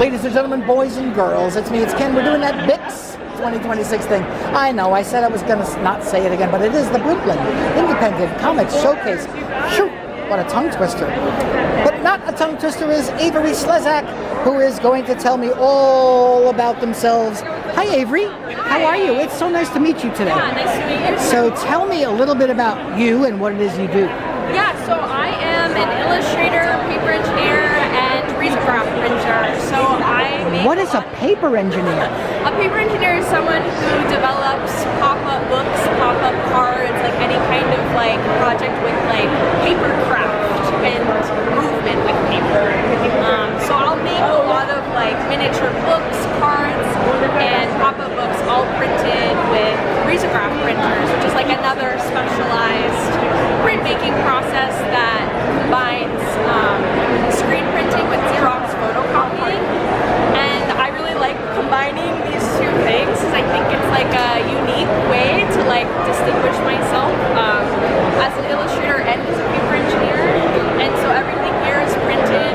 Ladies and gentlemen, boys and girls, it's me, it's Ken. We're doing that Bix 2026 thing. I know, I said I was going to not say it again, but it is the Brooklyn Independent Comics Showcase. Shoot, what a tongue twister. But not a tongue twister is Avery Slezak, who is going to tell me all about themselves. Hi, Avery. How are you? It's so nice to meet you today. Yeah, nice to meet you. So tell me a little bit about you and what it is you do. Yeah, so I am an illustrator, paper engineer, and risograph printer. So I make... What is a paper engineer? A paper engineer is someone who develops pop-up books, pop-up cards, like any kind of like project with like paper craft and movement with paper. So I'll make a lot of like miniature books, cards, and pop-up books all printed with risograph printers, which is like another specialized printmaking process that combines screen printing with Xerox photocopying. And I really like combining these two things because I think it's like a unique way to like distinguish myself as an illustrator and as a paper engineer. And so everything here is printed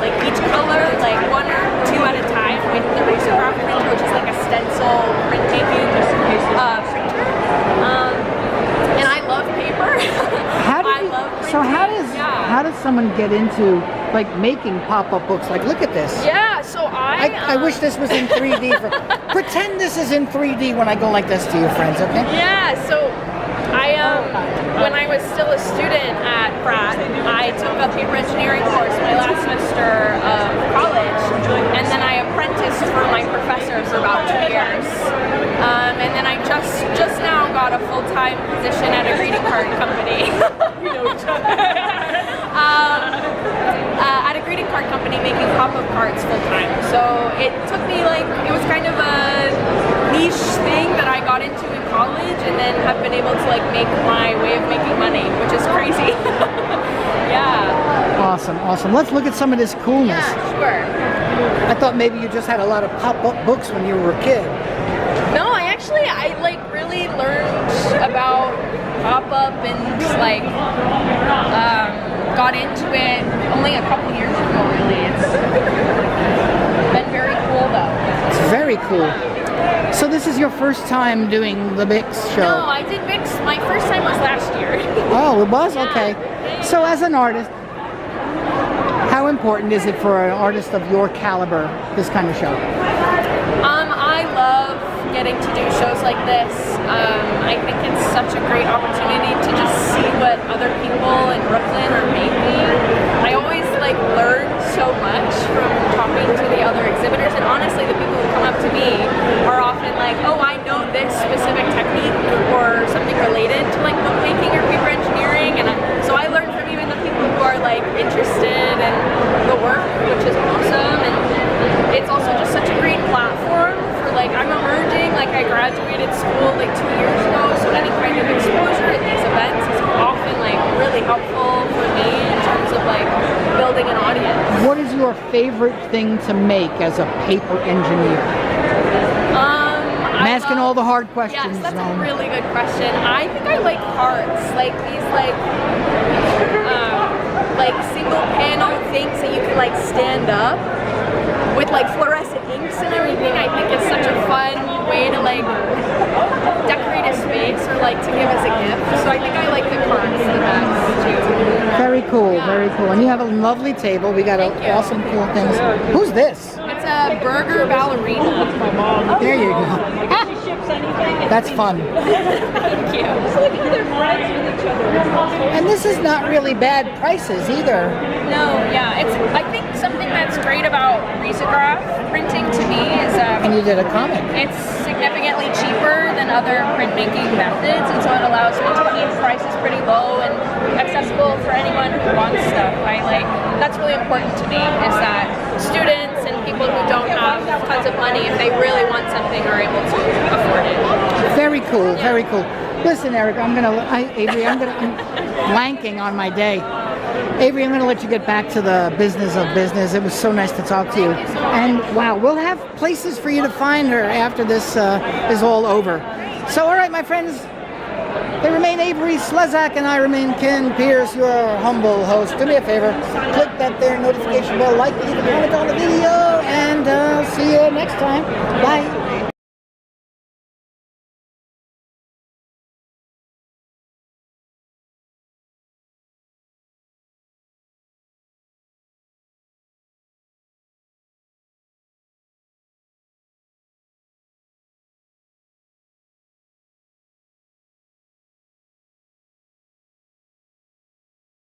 like each color, like 1 or 2 at a time with the risograph printer, which is like a stencil printmaking printer. And I love paper. How does someone get into like making pop-up books? Like, look at this. Yeah, so I wish this was in 3D. Pretend this is in 3D when I go like this to you, friends, okay? Yeah, so when I was still a student at Pratt, I took a paper engineering course my last semester of college, and then I apprenticed for my professor for about 2 years. And then I just now got a full-time position at a greeting card company. At a greeting card company making pop-up cards full-time. So it took me it was kind of a niche thing that I got into in college and then have been able to make my way of making money, which is crazy. Yeah. Awesome. Let's look at some of this coolness. Yeah, sure. I thought maybe you just had a lot of pop-up books when you were a kid. No, I really learned about pop-up and got into it only a couple years ago, really. It's been very cool, though. It's very cool. So this is your first time doing the Bix show? No, I did Bix. My first time was last year. Oh, it was? Yeah. Okay. So as an artist, how important is it for an artist of your caliber, this kind of show? I love getting to do shows like this. I think it's such a great opportunity to just see what other people in Brooklyn are making. I always learn so much from talking to the other exhibitors, and honestly the people who come up to me are often like, oh, I know this specific technique or something related to bookmaking or paper engineering, and so I learn from even the people who are interested in the work, which is awesome. And it's also just such a great platform for I'm emerging, I graduated school 2 years ago, so any kind of exposure at these events is often really helpful for me in terms of building an audience. What is your favorite thing to make as a paper engineer? I'm asking all the hard questions. Yes, that's a really good question. I think I like cards, these single panel things that you can stand up with fluorescent inks and everything. I think it's such a fun way to decorate a space or to give as a gift. So I think I like the cards the best too. Very cool, very cool. And you have a lovely table. We got awesome cool things. Who's this? It's a burger ballerina. There you go. That's fun. Thank you. And this is not really bad prices either. No, yeah. I think something that's great about risograph printing to me is and you did a comic. It's significantly cheaper than other printmaking methods, and so it allows me to keep prices pretty low and accessible for anyone who wants stuff. That's really important to me, is that students and people who don't have tons of money, if they really want something, are able to afford it. Very cool, very cool. Listen, Eric, Avery, I'm blanking on my day. Avery, I'm going to let you get back to the business of business. It was so nice to talk to you. And wow, we'll have places for you to find her after this is all over. So, all right, my friends, They remain Avery Slezak, and I remain Ken Pierce, your humble host. Do me a favor, click that there notification bell, like, leave a comment on the video, and see you next time. Bye.